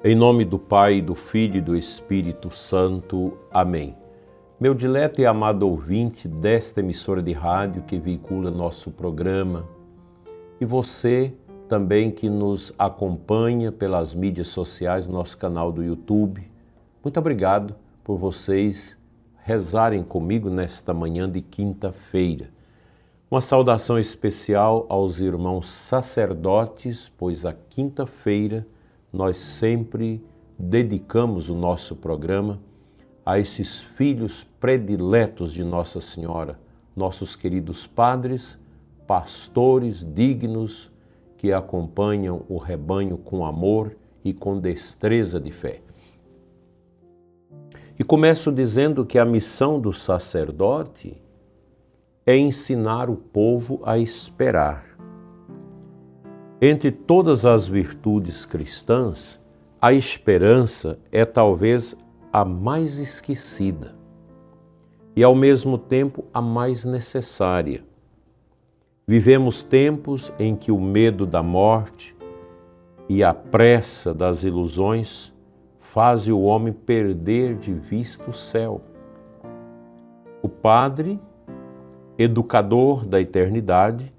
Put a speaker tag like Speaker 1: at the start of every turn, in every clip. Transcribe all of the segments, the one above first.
Speaker 1: Em nome do Pai, do Filho e do Espírito Santo. Amém. Meu dileto e amado ouvinte desta emissora de rádio que veicula nosso programa, e você também que nos acompanha pelas mídias sociais, nosso canal do YouTube, muito obrigado por vocês rezarem comigo nesta manhã de quinta-feira. Uma saudação especial aos irmãos sacerdotes, pois a quinta-feira nós sempre dedicamos o nosso programa a esses filhos prediletos de Nossa Senhora, nossos queridos padres, pastores dignos que acompanham o rebanho com amor e com destreza de fé. E começo dizendo que a missão do sacerdote é ensinar o povo a esperar. Entre todas as virtudes cristãs, a esperança é talvez a mais esquecida e, ao mesmo tempo, a mais necessária. Vivemos tempos em que o medo da morte e a pressa das ilusões fazem o homem perder de vista o céu. O padre, educador da eternidade,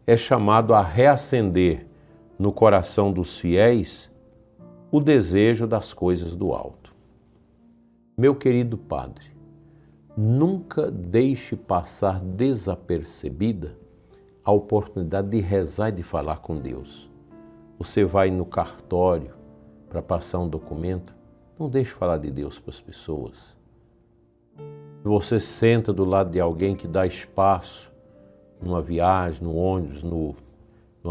Speaker 1: é chamado a reacender no coração dos fiéis o desejo das coisas do alto. Meu querido padre, nunca deixe passar desapercebida a oportunidade de rezar e de falar com Deus. Você vai no cartório para passar um documento, não deixe falar de Deus para as pessoas. Você senta do lado de alguém que dá espaço numa viagem, no ônibus, no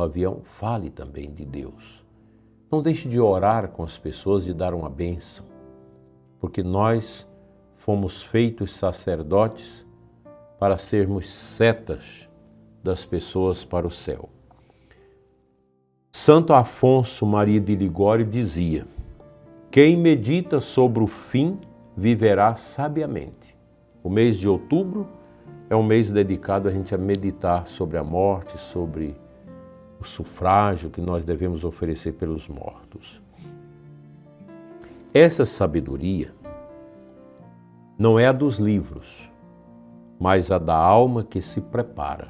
Speaker 1: avião, fale também de Deus. Não deixe de orar com as pessoas e dar uma bênção, porque nós fomos feitos sacerdotes para sermos setas das pessoas para o céu. Santo Afonso Maria de Ligório dizia: quem medita sobre o fim viverá sabiamente. O mês de outubro é um mês dedicado a gente a meditar sobre a morte, sobre o sufrágio que nós devemos oferecer pelos mortos. Essa sabedoria não é a dos livros, mas a da alma que se prepara.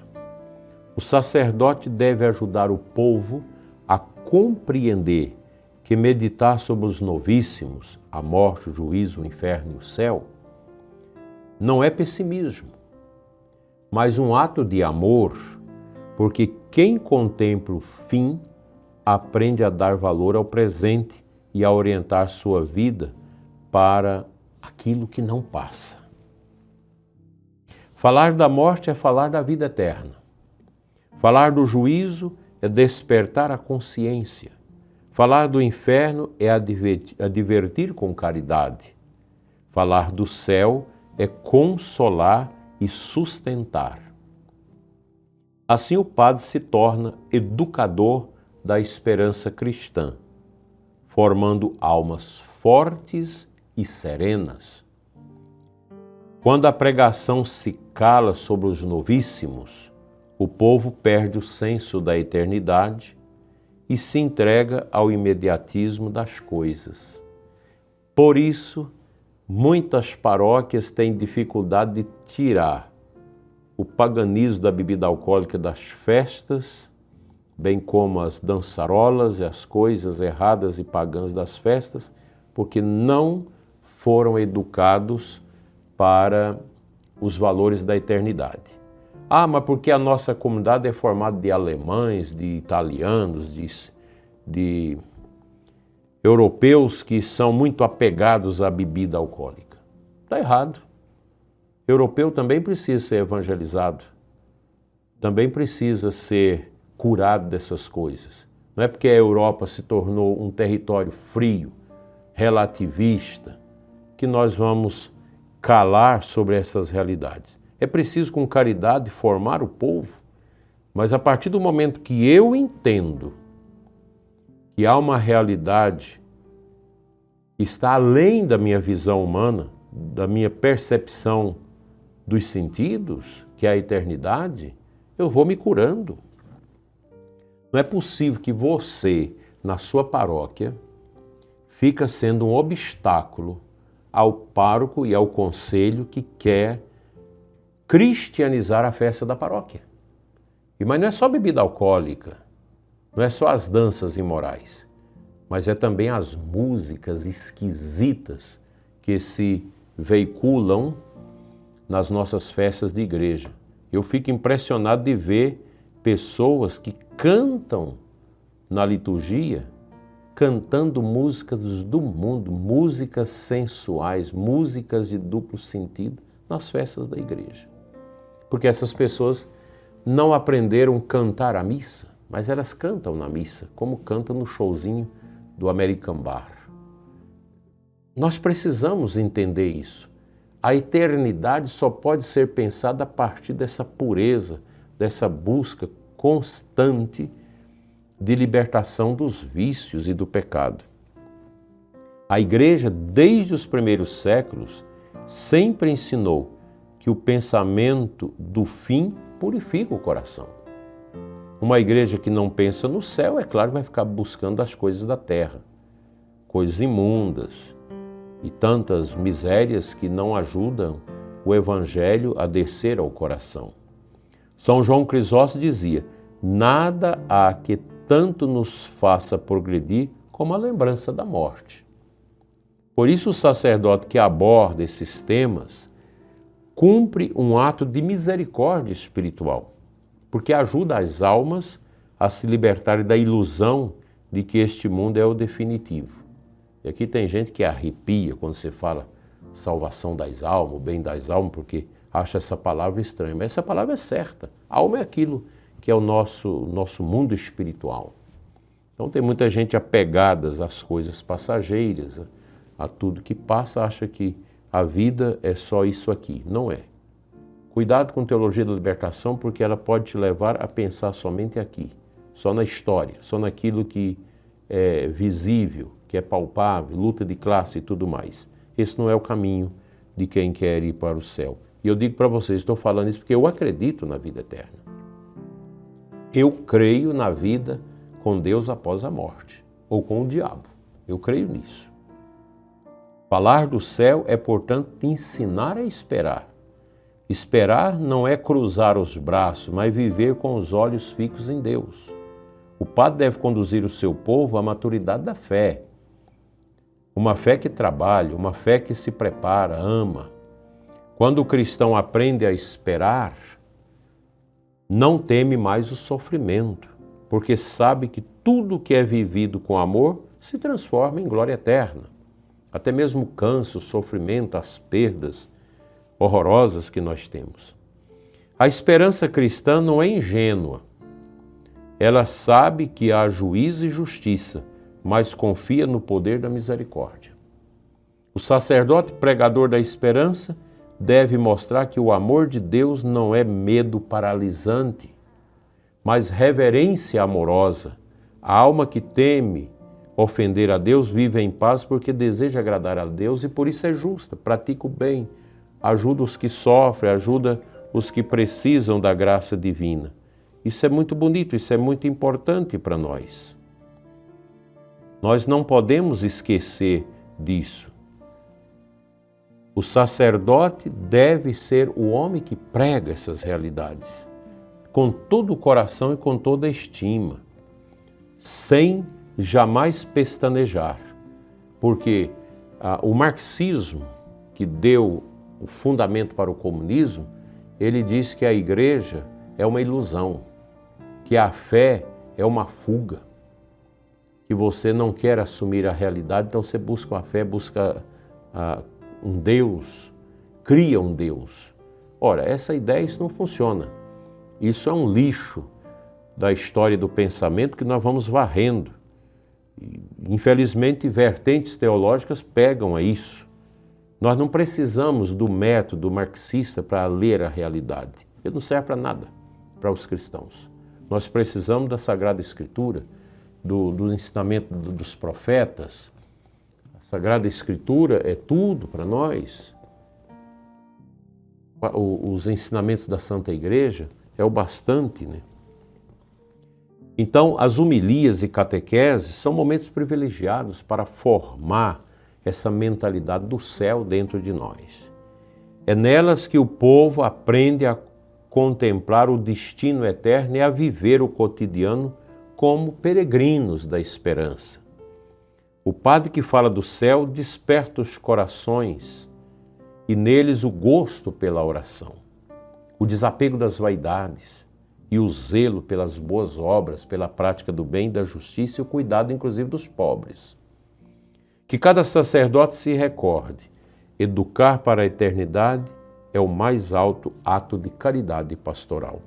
Speaker 1: O sacerdote deve ajudar o povo a compreender que meditar sobre os novíssimos, a morte, o juízo, o inferno e o céu, não é pessimismo, mas um ato de amor, porque quem contempla o fim aprende a dar valor ao presente e a orientar sua vida para aquilo que não passa. Falar da morte é falar da vida eterna. Falar do juízo é despertar a consciência. Falar do inferno é advertir com caridade. Falar do céu é consolar e sustentar. Assim o padre se torna educador da esperança cristã, formando almas fortes e serenas. Quando a pregação se cala sobre os novíssimos, o povo perde o senso da eternidade e se entrega ao imediatismo das coisas. Por isso, muitas paróquias têm dificuldade de tirar o paganismo da bebida alcoólica das festas, bem como as dançarolas e as coisas erradas e pagãs das festas, porque não foram educados para os valores da eternidade. Ah, mas porque a nossa comunidade é formada de alemães, de italianos, de europeus que são muito apegados à bebida alcoólica. Está errado. Europeu também precisa ser evangelizado, também precisa ser curado dessas coisas. Não é porque a Europa se tornou um território frio, relativista, que nós vamos calar sobre essas realidades. É preciso, com caridade, formar o povo, mas a partir do momento que eu entendo que há uma realidade que está além da minha visão humana, da minha percepção dos sentidos, que é a eternidade, eu vou me curando. Não é possível que você, na sua paróquia, fica sendo um obstáculo ao pároco e ao conselho que quer cristianizar a festa da paróquia. Mas não é só bebida alcoólica, não é só as danças imorais, mas é também as músicas esquisitas que se veiculam nas nossas festas de igreja. Eu fico impressionado de ver pessoas que cantam na liturgia, cantando músicas do mundo, músicas sensuais, músicas de duplo sentido nas festas da igreja. Porque essas pessoas não aprenderam a cantar a missa, mas elas cantam na missa, como cantam no showzinho do American Bar. Nós precisamos entender isso. A eternidade só pode ser pensada a partir dessa pureza, dessa busca constante de libertação dos vícios e do pecado. A igreja, desde os primeiros séculos, sempre ensinou que o pensamento do fim purifica o coração. Uma igreja que não pensa no céu, é claro, vai ficar buscando as coisas da terra, coisas imundas e tantas misérias que não ajudam o evangelho a descer ao coração. São João Crisóstomo dizia: nada há que tanto nos faça progredir como a lembrança da morte. Por isso o sacerdote que aborda esses temas cumpre um ato de misericórdia espiritual, porque ajuda as almas a se libertarem da ilusão de que este mundo é o definitivo. E aqui tem gente que arrepia quando você fala salvação das almas, o bem das almas, porque acha essa palavra estranha. Mas essa palavra é certa. A alma é aquilo que é o nosso mundo espiritual. Então tem muita gente apegada às coisas passageiras, a tudo que passa, acha que a vida é só isso aqui. Não é. Cuidado com a teologia da libertação, porque ela pode te levar a pensar somente aqui, só na história, só naquilo que é visível, que é palpável, luta de classe e tudo mais. Esse não é o caminho de quem quer ir para o céu. E eu digo para vocês, estou falando isso porque eu acredito na vida eterna. Eu creio na vida com Deus após a morte, ou com o diabo. Eu creio nisso. Falar do céu é, portanto, ensinar a esperar. Esperar não é cruzar os braços, mas viver com os olhos fixos em Deus. O padre deve conduzir o seu povo à maturidade da fé. Uma fé que trabalha, uma fé que se prepara, ama. Quando o cristão aprende a esperar, não teme mais o sofrimento, porque sabe que tudo que é vivido com amor se transforma em glória eterna. Até mesmo o câncer, o sofrimento, as perdas horrorosas que nós temos. A esperança cristã não é ingênua. Ela sabe que há juízo e justiça, mas confia no poder da misericórdia. O sacerdote pregador da esperança deve mostrar que o amor de Deus não é medo paralisante, mas reverência amorosa. A alma que teme ofender a Deus vive em paz porque deseja agradar a Deus e por isso é justa, pratica o bem, ajuda os que sofrem, ajuda os que precisam da graça divina. Isso é muito bonito, isso é muito importante para nós. Nós não podemos esquecer disso. O sacerdote deve ser o homem que prega essas realidades, com todo o coração e com toda a estima, sem jamais pestanejar, porque o marxismo, que deu o fundamento para o comunismo, ele diz que a igreja é uma ilusão, que a fé é uma fuga, que você não quer assumir a realidade, então você busca a fé, busca um Deus, cria um Deus. Ora, essa ideia, isso não funciona. Isso é um lixo da história do pensamento que nós vamos varrendo. E, infelizmente, vertentes teológicas pegam a isso. Nós não precisamos do método marxista para ler a realidade. Ele não serve para nada, para os cristãos. Nós precisamos da Sagrada Escritura, do ensinamento dos profetas. A Sagrada Escritura é tudo para nós. Os ensinamentos da Santa Igreja é o bastante, né? Então, as homilias e catequeses são momentos privilegiados para formar essa mentalidade do céu dentro de nós. É nelas que o povo aprende a contemplar o destino eterno e a viver o cotidiano como peregrinos da esperança. O padre que fala do céu desperta os corações e neles o gosto pela oração, o desapego das vaidades e o zelo pelas boas obras, pela prática do bem, da justiça e o cuidado, inclusive, dos pobres. Que cada sacerdote se recorde, educar para a eternidade é o mais alto ato de caridade pastoral.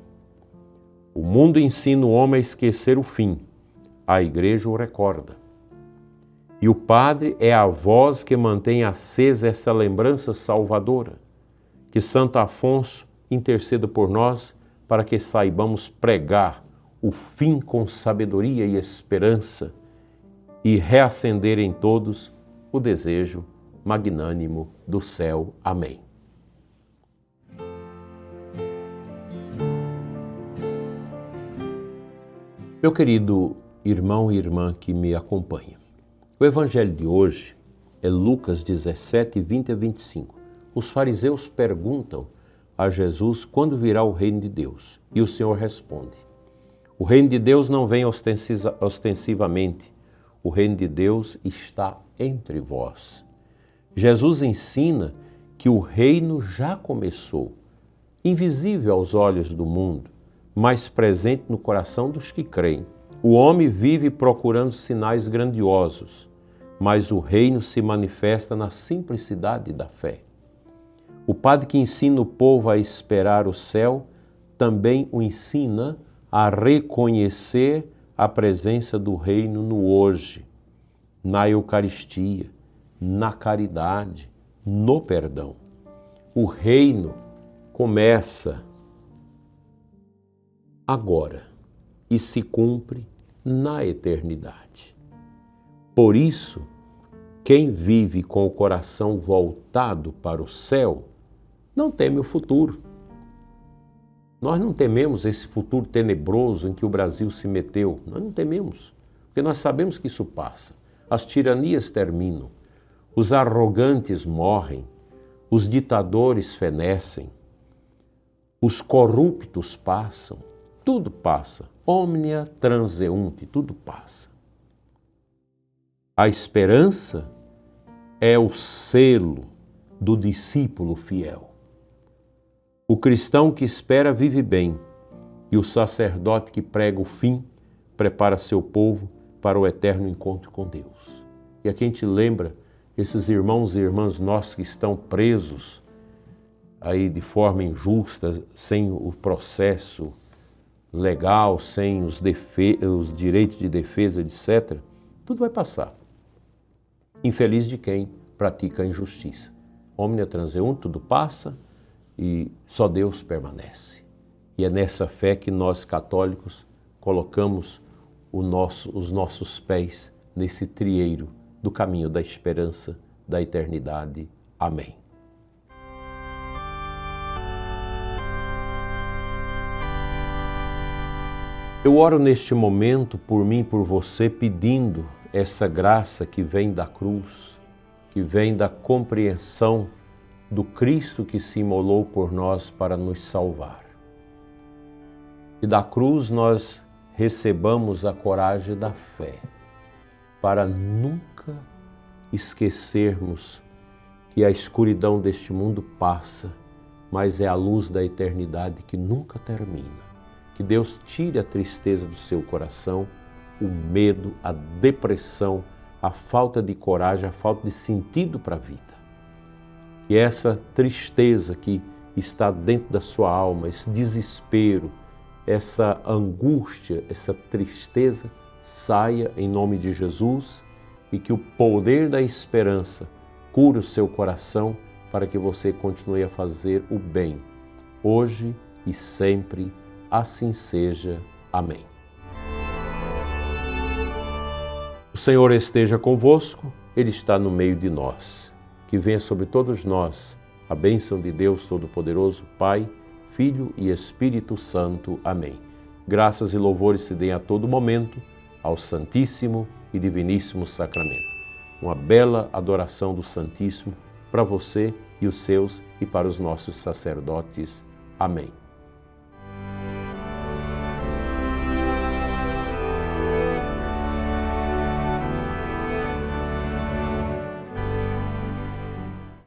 Speaker 1: O mundo ensina o homem a esquecer o fim, a Igreja o recorda. E o padre é a voz que mantém acesa essa lembrança salvadora. Que Santo Afonso interceda por nós para que saibamos pregar o fim com sabedoria e esperança e reacender em todos o desejo magnânimo do céu. Amém. Meu querido irmão e irmã que me acompanha, o evangelho de hoje é Lucas 17, 20 a 25. Os fariseus perguntam a Jesus quando virá o reino de Deus. E o Senhor responde: o reino de Deus não vem ostensivamente, o reino de Deus está entre vós. Jesus ensina que o reino já começou, invisível aos olhos do mundo, mas presente no coração dos que creem. O homem vive procurando sinais grandiosos, mas o reino se manifesta na simplicidade da fé. O padre que ensina o povo a esperar o céu também o ensina a reconhecer a presença do reino no hoje, na Eucaristia, na caridade, no perdão. O reino começa agora e se cumpre na eternidade. Por isso, quem vive com o coração voltado para o céu não teme o futuro. Nós não tememos esse futuro tenebroso em que o Brasil se meteu. Nós não tememos, porque nós sabemos que isso passa. As tiranias terminam, os arrogantes morrem, os ditadores fenecem, os corruptos passam, tudo passa. Omnia transeunte, tudo passa. A esperança é o selo do discípulo fiel. O cristão que espera vive bem, e o sacerdote que prega o fim prepara seu povo para o eterno encontro com Deus. E aqui a gente lembra esses irmãos e irmãs nossos que estão presos aí de forma injusta, sem o processo legal, sem os direitos de defesa, etc. Tudo vai passar. Infeliz de quem pratica a injustiça. Omnia transeunte, tudo passa e só Deus permanece. E é nessa fé que nós católicos colocamos os nossos pés nesse trieiro do caminho da esperança, da eternidade. Amém. Eu oro neste momento por mim e por você, pedindo essa graça que vem da cruz, que vem da compreensão do Cristo que se imolou por nós para nos salvar. E da cruz nós recebamos a coragem da fé, para nunca esquecermos que a escuridão deste mundo passa, mas é a luz da eternidade que nunca termina. Que Deus tire a tristeza do seu coração, o medo, a depressão, a falta de coragem, a falta de sentido para a vida. Que essa tristeza que está dentro da sua alma, esse desespero, essa angústia, essa tristeza, saia em nome de Jesus e que o poder da esperança cure o seu coração para que você continue a fazer o bem, hoje e sempre. Assim seja. Amém. O Senhor esteja convosco, Ele está no meio de nós. Que venha sobre todos nós a bênção de Deus Todo-Poderoso, Pai, Filho e Espírito Santo. Amém. graças e louvores se deem a todo momento ao Santíssimo e Diviníssimo Sacramento. Uma bela adoração do Santíssimo para você e os seus e para os nossos sacerdotes. Amém.